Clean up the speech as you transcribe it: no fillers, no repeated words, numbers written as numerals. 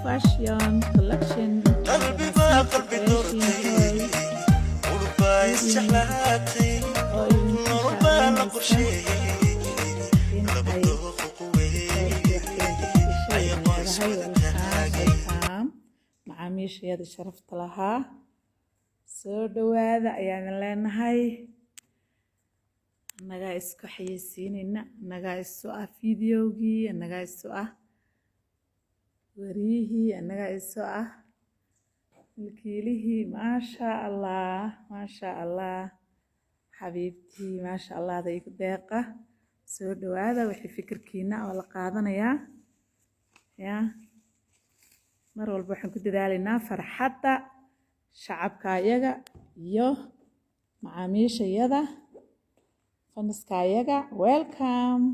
fashion collection قلبي ما قلبي دورتي ورباي سحلاتي ورباي لقشي macaamiishayada sharafta lahaa soo dhawaada ayaan leenahay annagaa isku xayeysiinayna annagaa isu ah fideogii annagaa isu ah wariyihii annagaa isu ah milkiilihii maasha allah xabiibtii maasha allah igu deeqa soo dhawaada wixii fikirkiina oo la qaadanayaa yaa mar walba waxaan ku dadaalaynaa farxadda shacabka ayaga iyo macaamiishayada faniska ayaga welcome